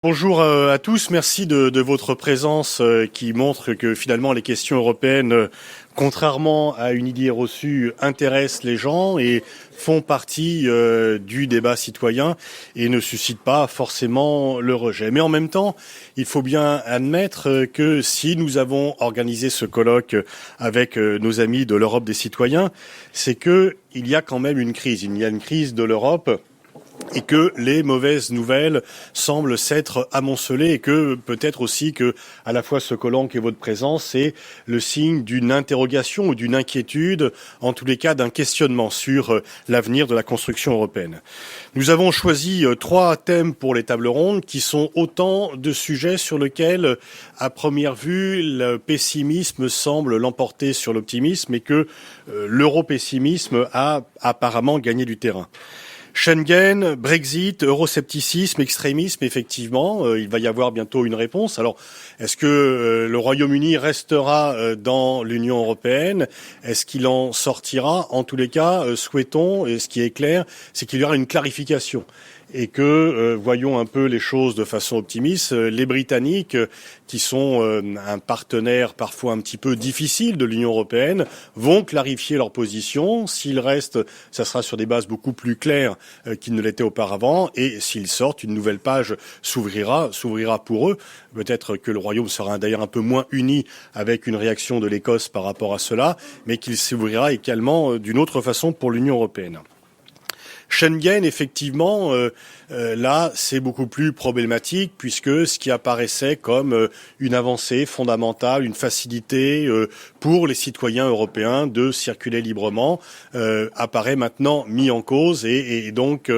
Bonjour à tous, merci de votre présence qui montre que finalement les questions européennes, contrairement à une idée reçue, intéressent les gens et font partie du débat citoyen et ne suscitent pas forcément le rejet. Mais en même temps, il faut bien admettre que si nous avons organisé ce colloque avec nos amis de l'Europe des citoyens, c'est qu'il y a quand même une crise. Il y a une crise de l'Europe et que les mauvaises nouvelles semblent s'être amoncelées et que peut-être aussi que à la fois ce colloque et votre présence c'est le signe d'une interrogation ou d'une inquiétude, en tous les cas d'un questionnement sur l'avenir de la construction européenne. Nous avons choisi 3 thèmes pour les tables rondes qui sont autant de sujets sur lesquels, à première vue, le pessimisme semble l'emporter sur l'optimisme et que l'europessimisme a apparemment gagné du terrain. Schengen, Brexit, euroscepticisme, extrémisme, effectivement, il va y avoir bientôt une réponse. Alors, est-ce que le Royaume-Uni restera dans l'Union européenne? Est-ce qu'il en sortira? En tous les cas, souhaitons, et ce qui est clair, c'est qu'il y aura une clarification. Et que, voyons un peu les choses de façon optimiste, les Britanniques, qui sont un partenaire parfois un petit peu difficile de l'Union européenne, vont clarifier leur position. S'ils restent, ça sera sur des bases beaucoup plus claires qu'ils ne l'étaient auparavant. Et s'ils sortent, une nouvelle page s'ouvrira pour eux. Peut-être que le Royaume sera d'ailleurs un peu moins uni avec une réaction de l'Écosse par rapport à cela, mais qu'il s'ouvrira également d'une autre façon pour l'Union européenne. Schengen, effectivement, là, c'est beaucoup plus problématique puisque ce qui apparaissait comme une avancée fondamentale, une facilité pour les citoyens européens de circuler librement, apparaît maintenant mis en cause et donc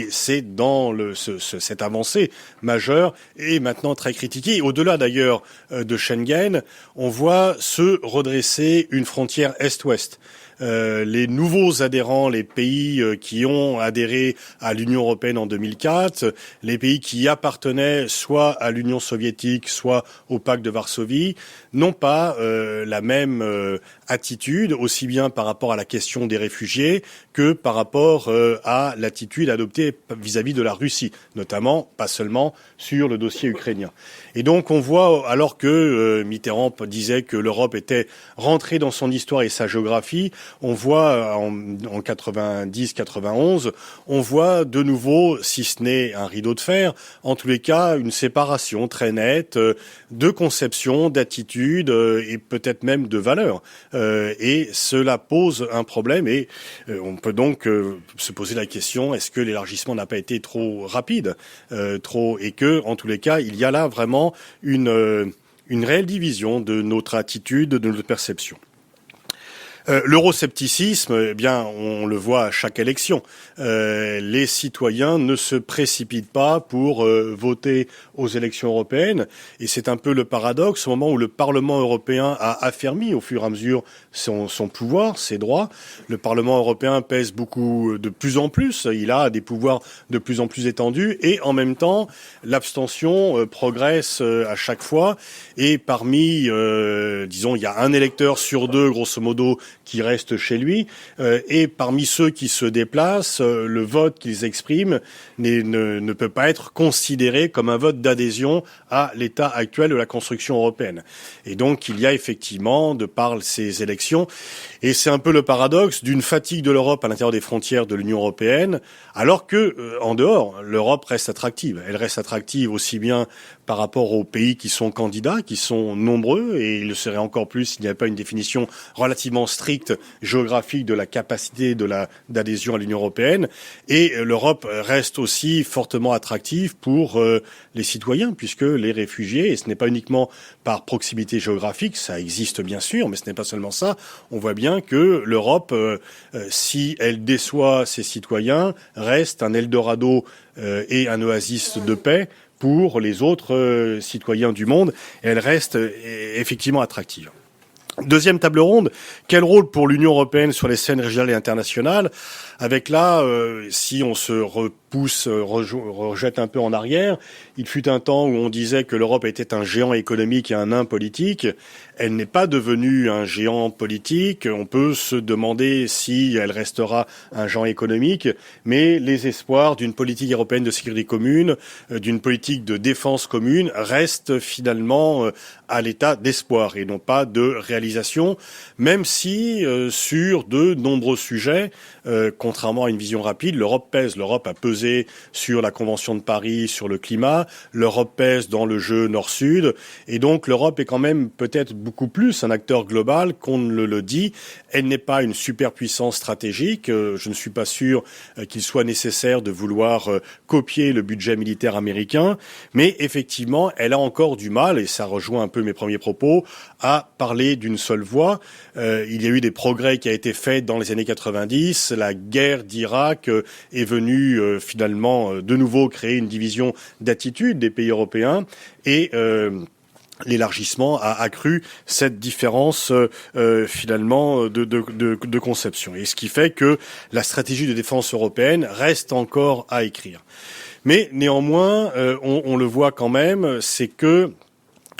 c'est dans cette avancée majeure et maintenant très critiquée. Au-delà d'ailleurs de Schengen, on voit se redresser une frontière Est-Ouest. Les nouveaux adhérents, les pays qui ont adhéré à l'Union européenne en 2004, les pays qui appartenaient soit à l'Union soviétique, soit au pacte de Varsovie, n'ont pas la même attitude, aussi bien par rapport à la question des réfugiés que par rapport à l'attitude adoptée vis-à-vis de la Russie, notamment, pas seulement, sur le dossier ukrainien. Et donc on voit, alors que Mitterrand disait que l'Europe était rentrée dans son histoire et sa géographie, on voit en 90-91, on voit de nouveau, si ce n'est un rideau de fer, en tous les cas une séparation très nette de conception, d'attitude et peut-être même de valeurs. Et cela pose un problème et on peut donc se poser la question, est-ce que l'élargissement n'a pas été trop rapide, et que, en tous les cas, il y a là vraiment une réelle division de notre attitude, de notre perception. L'euroscepticisme, eh bien, on le voit à chaque élection. Les citoyens ne se précipitent pas pour voter aux élections européennes, et c'est un peu le paradoxe au moment où le Parlement européen a affermi au fur et à mesure son pouvoir, ses droits. Le Parlement européen pèse beaucoup de plus en plus, il a des pouvoirs de plus en plus étendus, et en même temps, l'abstention progresse à chaque fois, et parmi, disons, il y a un électeur sur 2, grosso modo, qui reste chez lui, et parmi ceux qui se déplacent, le vote qu'ils expriment ne peut pas être considéré comme un vote d'adhésion à l'état actuel de la construction européenne. Et donc il y a effectivement, de par ces élections, et c'est un peu le paradoxe d'une fatigue de l'Europe à l'intérieur des frontières de l'Union européenne, alors que en dehors, l'Europe reste attractive. Elle reste attractive aussi bien par rapport aux pays qui sont candidats, qui sont nombreux, et il le serait encore plus s'il n'y avait pas une définition relativement stricte géographique de la capacité d'adhésion à l'Union européenne. Et l'Europe reste aussi fortement attractive pour les citoyens, puisque les réfugiés, et ce n'est pas uniquement par proximité géographique, ça existe bien sûr, mais ce n'est pas seulement ça, on voit bien que l'Europe, si elle déçoit ses citoyens, reste un Eldorado et un oasis de paix pour les autres citoyens du monde, et elle reste effectivement attractive. Deuxième table ronde, quel rôle pour l'Union européenne sur les scènes régionales et internationales? Avec là, si on se rejette un peu en arrière, il fut un temps où on disait que l'Europe était un géant économique et un nain politique. Elle n'est pas devenue un géant politique. On peut se demander si elle restera un géant économique, mais les espoirs d'une politique européenne de sécurité commune, d'une politique de défense commune, restent finalement à l'état d'espoir et non pas de réalisation, même si sur de nombreux sujets, contrairement à une vision rapide, l'Europe pèse. L'Europe a pesé sur la Convention de Paris, sur le climat, l'Europe pèse dans le jeu Nord-Sud, et donc l'Europe est quand même peut-être beaucoup plus un acteur global qu'on ne le dit. Elle n'est pas une superpuissance stratégique. Je ne suis pas sûr qu'il soit nécessaire de vouloir copier le budget militaire américain, mais effectivement, elle a encore du mal, et ça rejoint un peu mes premiers propos, à parler d'une seule voix. Il y a eu des progrès qui ont été faits dans les années 90. La guerre d'Irak est venue finalement de nouveau créer une division d'attitude des pays européens et l'élargissement a accru cette différence finalement de conception. Et ce qui fait que la stratégie de défense européenne reste encore à écrire. Mais néanmoins, on le voit quand même, c'est que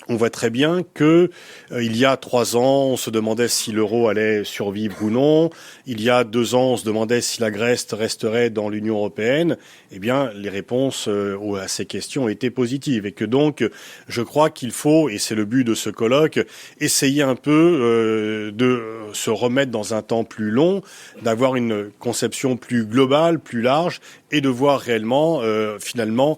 on voit très bien que il y a 3 ans, on se demandait si l'euro allait survivre ou non. Il y a 2 ans, on se demandait si la Grèce resterait dans l'Union européenne. Eh bien, les réponses à ces questions étaient positives. Et que donc, je crois qu'il faut, et c'est le but de ce colloque, essayer un peu de se remettre dans un temps plus long, d'avoir une conception plus globale, plus large, et de voir réellement, finalement,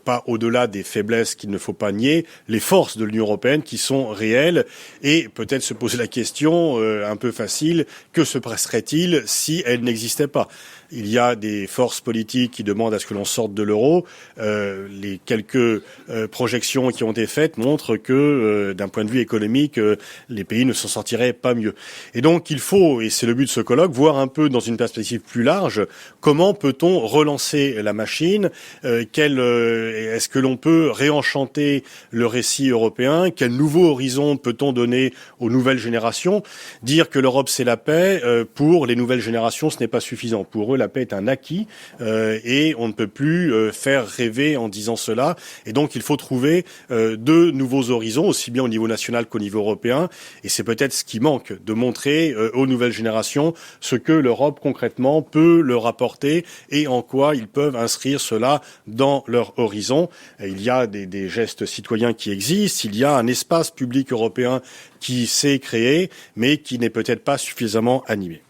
pas au-delà des faiblesses qu'il ne faut pas nier, les forces de l'Union européenne qui sont réelles, et peut-être se poser la question un peu facile, que se passerait-il si elle n'existait pas? Il y a des forces politiques qui demandent à ce que l'on sorte de l'euro. Les quelques projections qui ont été faites montrent que, d'un point de vue économique, les pays ne s'en sortiraient pas mieux. Et donc, il faut, et c'est le but de ce colloque, voir un peu dans une perspective plus large, comment peut-on relancer la machine? Est-ce que l'on peut réenchanter le récit européen? Quel nouveau horizon peut-on donner aux nouvelles générations? Dire que l'Europe c'est la paix, pour les nouvelles générations, ce n'est pas suffisant. Pour eux, la paix est un acquis et on ne peut plus faire rêver en disant cela. Et donc, il faut trouver de nouveaux horizons, aussi bien au niveau national qu'au niveau européen. Et c'est peut-être ce qui manque, de montrer aux nouvelles générations ce que l'Europe concrètement peut leur apporter et en quoi ils peuvent inscrire cela dans leur horizon. Il y a des gestes citoyens qui existent, il y a un espace public européen qui s'est créé, mais qui n'est peut-être pas suffisamment animé.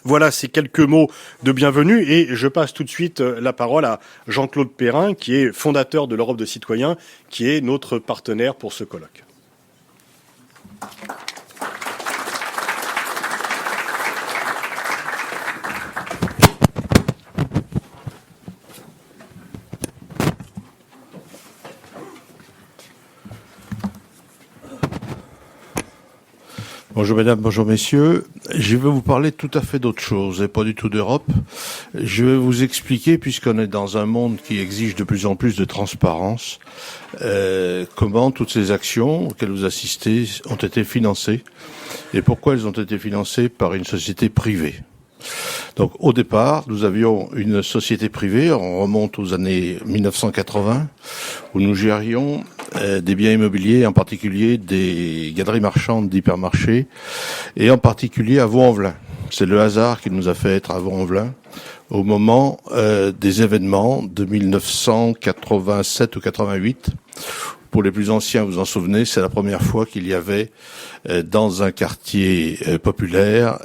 Voilà ces quelques mots de bienvenue et je passe tout de suite la parole à Jean-Claude Perrin, qui est fondateur de l'Europe de citoyens, qui est notre partenaire pour ce colloque. Bonjour mesdames, bonjour messieurs. Je vais vous parler tout à fait d'autre chose et pas du tout d'Europe. Je vais vous expliquer, puisqu'on est dans un monde qui exige de plus en plus de transparence, comment toutes ces actions auxquelles vous assistez ont été financées et pourquoi elles ont été financées par une société privée. Donc au départ, nous avions une société privée, on remonte aux années 1980, où nous gérions des biens immobiliers, en particulier des galeries marchandes d'hypermarchés, et en particulier à Vaux-en-Velin. C'est le hasard qui nous a fait être à Vaux-en-Velin au moment des événements de 1987 ou 88. Pour les plus anciens, vous en souvenez, c'est la première fois qu'il y avait dans un quartier populaire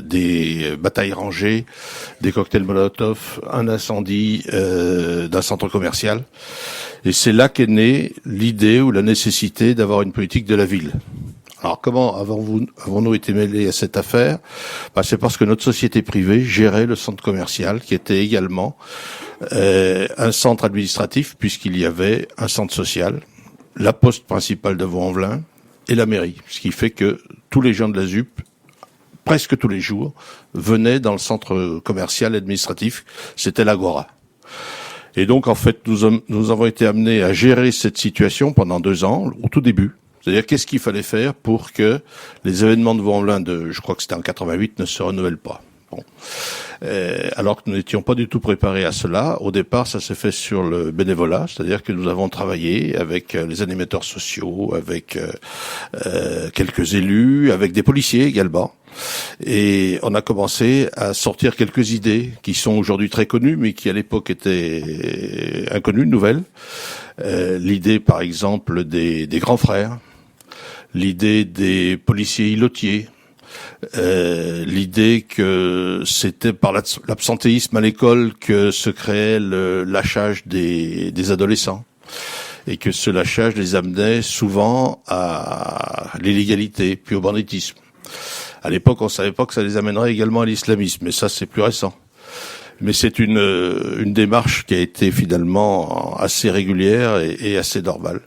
des batailles rangées, des cocktails Molotov, un incendie d'un centre commercial. Et c'est là qu'est née l'idée ou la nécessité d'avoir une politique de la ville. Alors comment avons-nous été mêlés à cette affaire? C'est parce que notre société privée gérait le centre commercial, qui était également un centre administratif, puisqu'il y avait un centre social, la poste principale de Vaux-en-Velin et la mairie. Ce qui fait que tous les gens de la ZUP, presque tous les jours, venaient dans le centre commercial administratif, c'était l'Agora. Et donc, en fait, nous avons été amenés à gérer cette situation pendant 2 ans, au tout début, C'est-à-dire, qu'est-ce qu'il fallait faire pour que les événements de Vaux-en-Velin je crois que c'était en 88, ne se renouvellent pas. Bon. Alors que nous n'étions pas du tout préparés à cela. Au départ, ça s'est fait sur le bénévolat, c'est-à-dire que nous avons travaillé avec les animateurs sociaux, avec quelques élus, avec des policiers également. Et on a commencé à sortir quelques idées qui sont aujourd'hui très connues, mais qui à l'époque étaient inconnues, nouvelles. L'idée, par exemple, des grands frères, l'idée des policiers îlotiers, l'idée que c'était par l'absentéisme à l'école que se créait le lâchage des adolescents, et que ce lâchage les amenait souvent à l'illégalité, puis au banditisme. À l'époque, on savait pas que ça les amènerait également à l'islamisme, mais ça, c'est plus récent. Mais c'est une démarche qui a été finalement assez régulière et assez normale.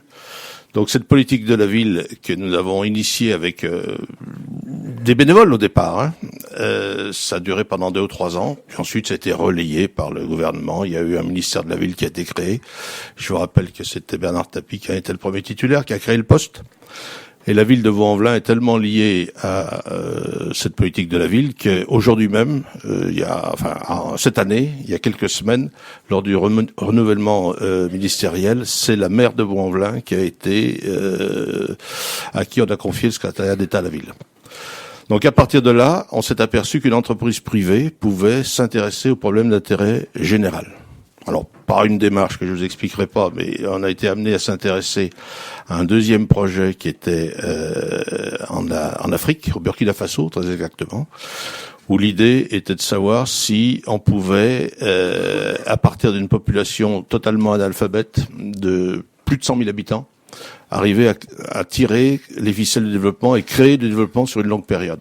Donc cette politique de la ville que nous avons initiée avec des bénévoles au départ, ça a duré pendant 2 ou 3 ans. Puis ensuite, ça a été relayé par le gouvernement. Il y a eu un ministère de la ville qui a été créé. Je vous rappelle que c'était Bernard Tapie qui a été le premier titulaire, qui a créé le poste. Et la ville de Vaux-en-Velin est tellement liée à cette politique de la ville qu'aujourd'hui même, cette année, il y a quelques semaines, lors du renouvellement ministériel, c'est la maire de Vaux-en-Velin qui a été à qui on a confié le secrétariat d'État à la ville. Donc à partir de là, on s'est aperçu qu'une entreprise privée pouvait s'intéresser aux problèmes d'intérêt général. Alors, par une démarche que je vous expliquerai pas, mais on a été amené à s'intéresser à un deuxième projet qui était en Afrique, au Burkina Faso, très exactement, où l'idée était de savoir si on pouvait, à partir d'une population totalement analphabète de plus de 100 000 habitants, arriver à tirer les ficelles du développement et créer du développement sur une longue période.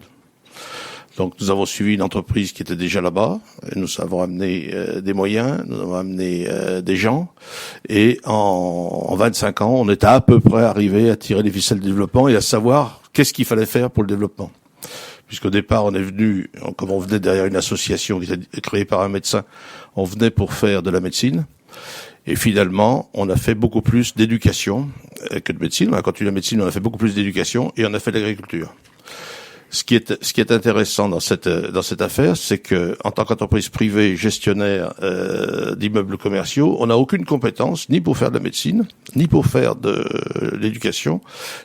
Donc nous avons suivi une entreprise qui était déjà là-bas, et nous avons amené des moyens, nous avons amené des gens, et en 25 ans, on était à peu près arrivé à tirer les ficelles du développement et à savoir qu'est-ce qu'il fallait faire pour le développement. Puisqu'au départ, on est venu, comme on venait derrière une association qui était créée par un médecin, on venait pour faire de la médecine. Et finalement, on a fait beaucoup plus d'éducation que de médecine. On a continué la médecine, on a fait beaucoup plus d'éducation et on a fait de l'agriculture. Ce qui est intéressant dans cette affaire, c'est que en tant qu'entreprise privée gestionnaire d'immeubles commerciaux, on n'a aucune compétence ni pour faire de la médecine, ni pour faire de l'éducation,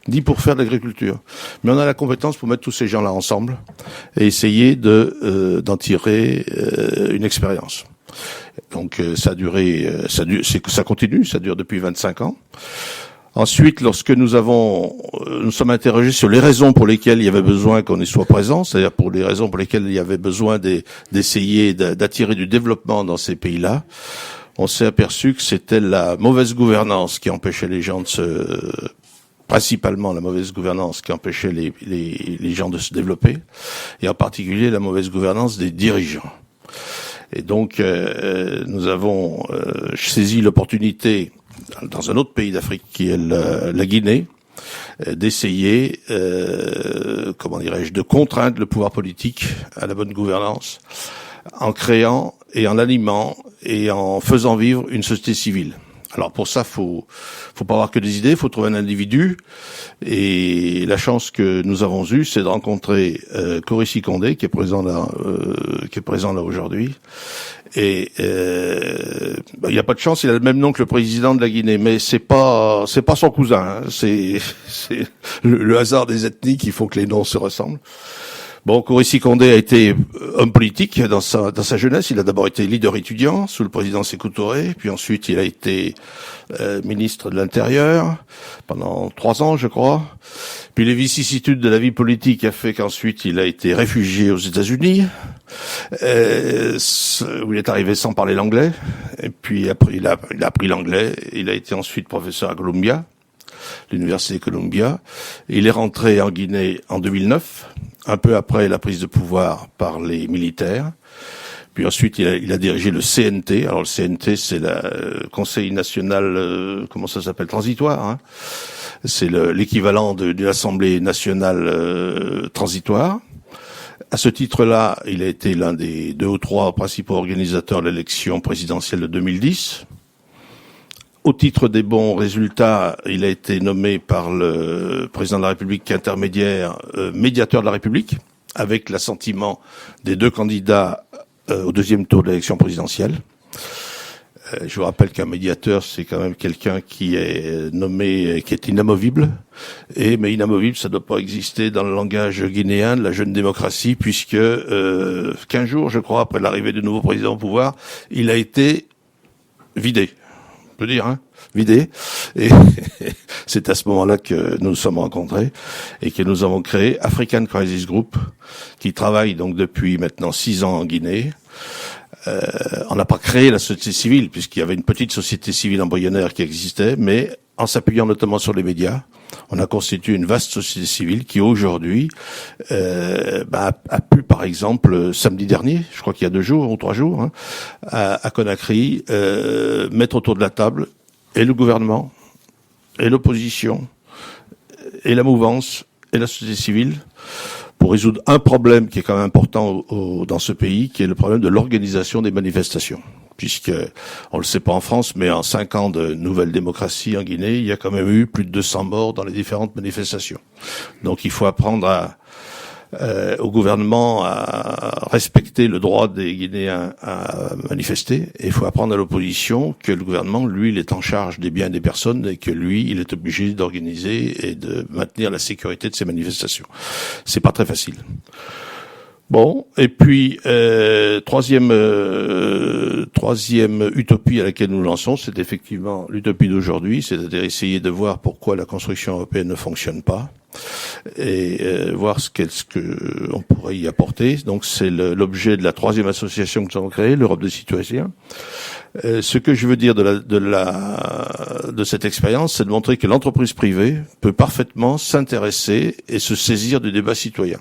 ni pour faire de l'agriculture. Mais on a la compétence pour mettre tous ces gens-là ensemble et essayer d'en tirer une expérience. Donc ça a duré, ça continue, ça dure depuis 25 ans. Ensuite, lorsque nous sommes interrogés sur les raisons pour lesquelles il y avait besoin qu'on y soit présent, c'est-à-dire pour les raisons pour lesquelles il y avait besoin d'essayer d'attirer du développement dans ces pays-là, on s'est aperçu que c'était la mauvaise gouvernance qui empêchait les gens principalement la mauvaise gouvernance qui empêchait les gens de se développer, et en particulier la mauvaise gouvernance des dirigeants. Et donc, nous avons saisi l'opportunité dans un autre pays d'Afrique qui est la Guinée, d'essayer, de contraindre le pouvoir politique à la bonne gouvernance, en créant et en animant et en faisant vivre une société civile. Alors pour ça, faut pas avoir que des idées, faut trouver un individu. Et la chance que nous avons eue, c'est de rencontrer Corissi Condé, qui est présent là aujourd'hui. Et il n'y a pas de chance, il a le même nom que le président de la Guinée, mais c'est pas son cousin. Hein. C'est le hasard des ethnies qui font que les noms se ressemblent. Bon, Corissi Condé a été homme politique dans sa jeunesse. Il a d'abord été leader étudiant sous le président Sékou Touré, puis ensuite il a été ministre de l'Intérieur pendant 3 ans, je crois. Puis les vicissitudes de la vie politique a fait qu'ensuite il a été réfugié aux États-Unis, où il est arrivé sans parler l'anglais. Et puis après, il a appris l'anglais. Il a été ensuite professeur à Columbia, l'université de Columbia. Il est rentré en Guinée en 2009. Un peu après la prise de pouvoir par les militaires. Puis ensuite, il a dirigé le CNT. Alors le CNT, c'est le Conseil national, transitoire. Hein. C'est l'équivalent de l'Assemblée nationale transitoire. À ce titre-là, il a été l'un des 2 ou 3 principaux organisateurs de l'élection présidentielle de 2010. au titre des bons résultats, il a été nommé par le président de la République intermédiaire médiateur de la République, avec l'assentiment des deux candidats au deuxième tour de l'élection présidentielle. Je vous rappelle qu'un médiateur, c'est quand même quelqu'un qui est nommé, qui est inamovible. Mais inamovible, ça ne doit pas exister dans le langage guinéen de la jeune démocratie, puisque 15 jours, je crois, après l'arrivée du nouveau président au pouvoir, il a été vidé. On peut dire, hein, vidé. Et c'est à ce moment-là que nous nous sommes rencontrés et que nous avons créé African Crisis Group, qui travaille donc depuis maintenant 6 ans en Guinée. On n'a pas créé la société civile, puisqu'il y avait une petite société civile embryonnaire qui existait, mais en s'appuyant notamment sur les médias, on a constitué une vaste société civile qui aujourd'hui a pu, par exemple, samedi dernier, je crois qu'il y a 2 jours ou 3 jours, hein, à Conakry, mettre autour de la table et le gouvernement, et l'opposition, et la mouvance, et la société civile, pour résoudre un problème qui est quand même important dans ce pays, qui est le problème de l'organisation des manifestations. Puisque, on le sait pas en France, mais en 5 ans de nouvelle démocratie en Guinée, il y a quand même eu plus de 200 morts dans les différentes manifestations. Donc il faut apprendre au gouvernement à respecter le droit des Guinéens à manifester, et il faut apprendre à l'opposition que le gouvernement, lui, il est en charge des biens des personnes et que lui, il est obligé d'organiser et de maintenir la sécurité de ces manifestations. C'est pas très facile. Bon, et puis troisième utopie à laquelle nous lançons, c'est effectivement l'utopie d'aujourd'hui, c'est-à-dire essayer de voir pourquoi la construction européenne ne fonctionne pas et voir ce que on pourrait y apporter. Donc c'est l'objet de la 3e association que nous avons créée, l'Europe des citoyens. Ce que je veux dire de cette expérience, c'est de montrer que l'entreprise privée peut parfaitement s'intéresser et se saisir du débat citoyen.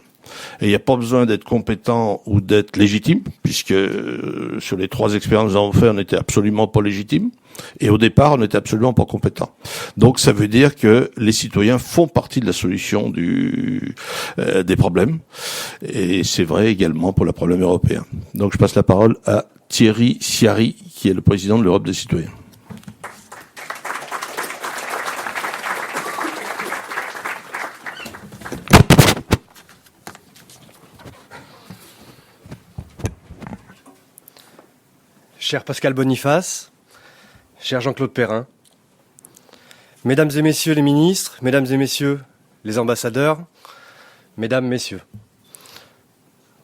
Et il n'y a pas besoin d'être compétent ou d'être légitime, puisque sur les 3 expériences que nous avons fait, on n'était absolument pas légitime. Et au départ, on n'était absolument pas compétent. Donc ça veut dire que les citoyens font partie de la solution des problèmes. Et c'est vrai également pour le problème européen. Donc je passe la parole à Thierry Siary, qui est le président de l'Europe des citoyens. Cher Pascal Boniface, cher Jean-Claude Perrin, mesdames et messieurs les ministres, mesdames et messieurs les ambassadeurs, mesdames, messieurs.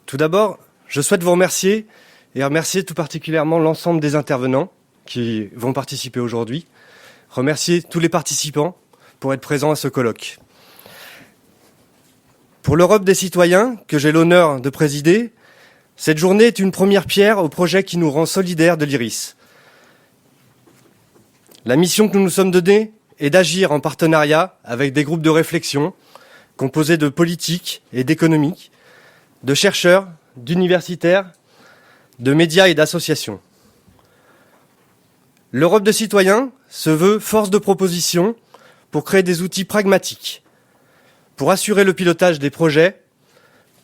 Tout d'abord, je souhaite vous remercier et remercier tout particulièrement l'ensemble des intervenants qui vont participer aujourd'hui. Remercier tous les participants pour être présents à ce colloque. Pour l'Europe des citoyens, que j'ai l'honneur de présider, cette journée est une première pierre au projet qui nous rend solidaires de l'IRIS. La mission que nous nous sommes donnée est d'agir en partenariat avec des groupes de réflexion composés de politiques et d'économiques, de chercheurs, d'universitaires, de médias et d'associations. L'Europe des citoyens se veut force de proposition pour créer des outils pragmatiques, pour assurer le pilotage des projets,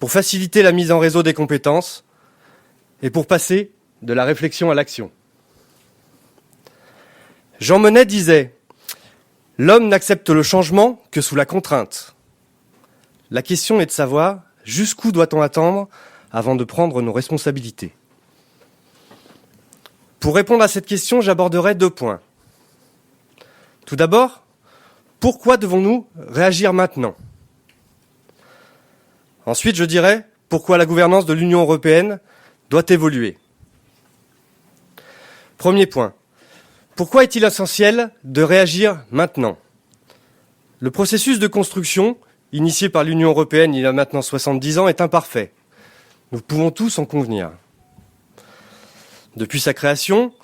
pour faciliter la mise en réseau des compétences et pour passer de la réflexion à l'action. Jean Monnet disait « L'homme n'accepte le changement que sous la contrainte. La question est de savoir jusqu'où doit-on attendre avant de prendre nos responsabilités. » Pour répondre à cette question, j'aborderai 2 points. Tout d'abord, pourquoi devons-nous réagir maintenant ? Ensuite, je dirai pourquoi la gouvernance de l'Union européenne doit évoluer. Premier point. Pourquoi est-il essentiel de réagir maintenant ? Le processus de construction, initié par l'Union européenne il y a maintenant 70 ans, est imparfait. Nous pouvons tous en convenir. Depuis sa création,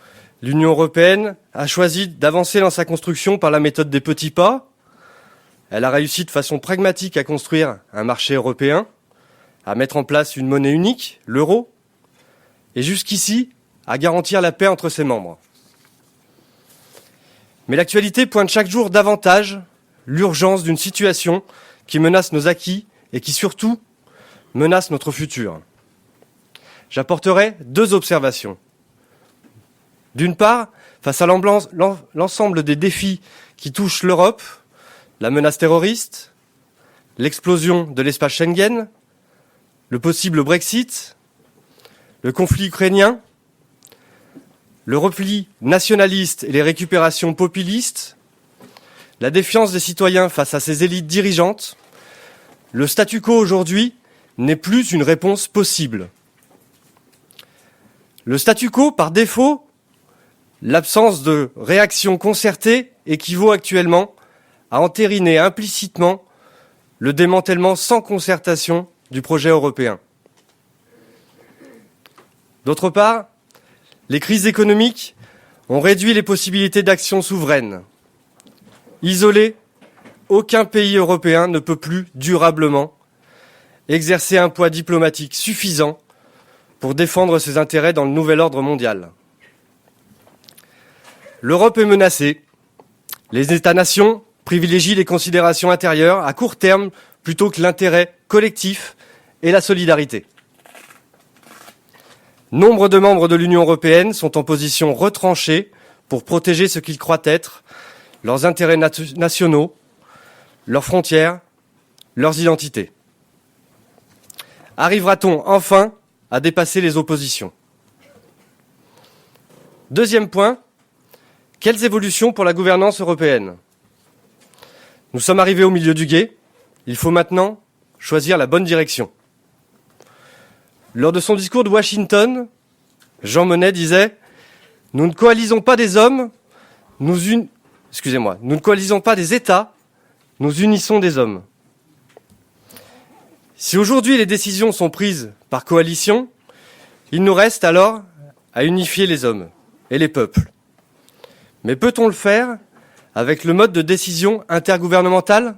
l'Union européenne a choisi d'avancer dans sa construction par la méthode des petits pas. Elle a réussi de façon pragmatique à construire un marché européen, à mettre en place une monnaie unique, l'euro, et jusqu'ici, à garantir la paix entre ses membres. Mais l'actualité pointe chaque jour davantage l'urgence d'une situation qui menace nos acquis et qui surtout menace notre futur. J'apporterai 2 observations. D'une part, face à l'ensemble des défis qui touchent l'Europe, la menace terroriste, l'explosion de l'espace Schengen, le possible Brexit, le conflit ukrainien, le repli nationaliste et les récupérations populistes, la défiance des citoyens face à ces élites dirigeantes, le statu quo aujourd'hui n'est plus une réponse possible. Le statu quo, par défaut, l'absence de réaction concertée équivaut actuellement à entériner implicitement le démantèlement sans concertation du projet européen. D'autre part, les crises économiques ont réduit les possibilités d'action souveraine. Isolé, aucun pays européen ne peut plus durablement exercer un poids diplomatique suffisant pour défendre ses intérêts dans le nouvel ordre mondial. L'Europe est menacée. Les États-nations privilégient les considérations intérieures à court terme plutôt que l'intérêt collectif et la solidarité. Nombre de membres de l'Union européenne sont en position retranchée pour protéger ce qu'ils croient être leurs intérêts nationaux, leurs frontières, leurs identités. Arrivera-t-on enfin à dépasser les oppositions ? Deuxième point, quelles évolutions pour la gouvernance européenne ? Nous sommes arrivés au milieu du gué, il faut maintenant choisir la bonne direction. Lors de son discours de Washington, Jean Monnet disait « Nous ne coalisons pas des hommes, nous ne coalisons pas des États, nous unissons des hommes. » Si aujourd'hui les décisions sont prises par coalition, il nous reste alors à unifier les hommes et les peuples. Mais peut-on le faire avec le mode de décision intergouvernementale ?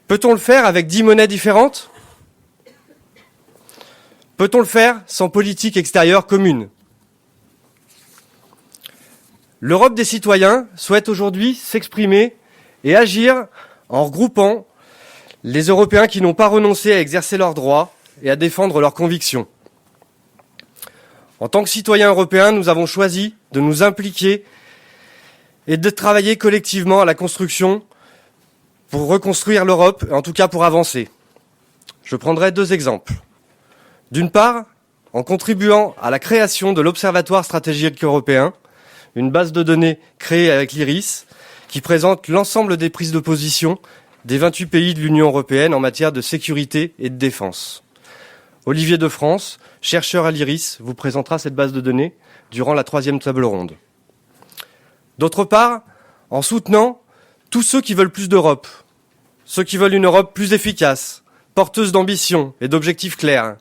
Peut-on le faire avec 10 monnaies différentes ? Peut-on le faire sans politique extérieure commune ? L'Europe des citoyens souhaite aujourd'hui s'exprimer et agir en regroupant les Européens qui n'ont pas renoncé à exercer leurs droits et à défendre leurs convictions. En tant que citoyens européens, nous avons choisi de nous impliquer et de travailler collectivement à la construction pour reconstruire l'Europe, en tout cas pour avancer. Je prendrai 2 exemples. D'une part, en contribuant à la création de l'Observatoire stratégique européen, une base de données créée avec l'IRIS, qui présente l'ensemble des prises de position des 28 pays de l'Union européenne en matière de sécurité et de défense. Olivier de France, chercheur à l'IRIS, vous présentera cette base de données durant la 3e table ronde. D'autre part, en soutenant tous ceux qui veulent plus d'Europe, ceux qui veulent une Europe plus efficace, porteuse d'ambition et d'objectifs clairs,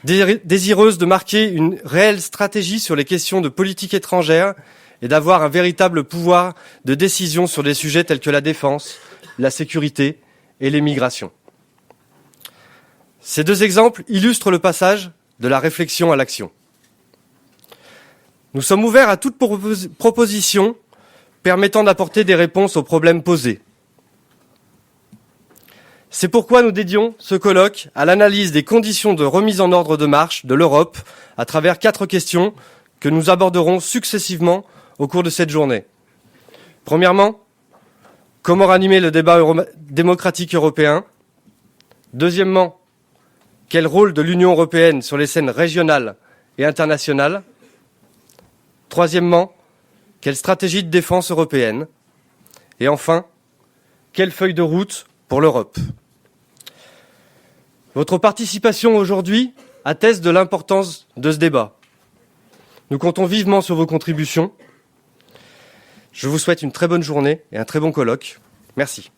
désireuse de marquer une réelle stratégie sur les questions de politique étrangère et d'avoir un véritable pouvoir de décision sur des sujets tels que la défense, la sécurité et les migrations. Ces 2 exemples illustrent le passage de la réflexion à l'action. Nous sommes ouverts à toute proposition permettant d'apporter des réponses aux problèmes posés. C'est pourquoi nous dédions ce colloque à l'analyse des conditions de remise en ordre de marche de l'Europe à travers 4 questions que nous aborderons successivement au cours de cette journée. Premièrement, comment ranimer le débat démocratique européen ? Deuxièmement, quel rôle de l'Union européenne sur les scènes régionales et internationales ? Troisièmement, quelle stratégie de défense européenne ? Et enfin, quelle feuille de route pour l'Europe ? Votre participation aujourd'hui atteste de l'importance de ce débat. Nous comptons vivement sur vos contributions. Je vous souhaite une très bonne journée et un très bon colloque. Merci.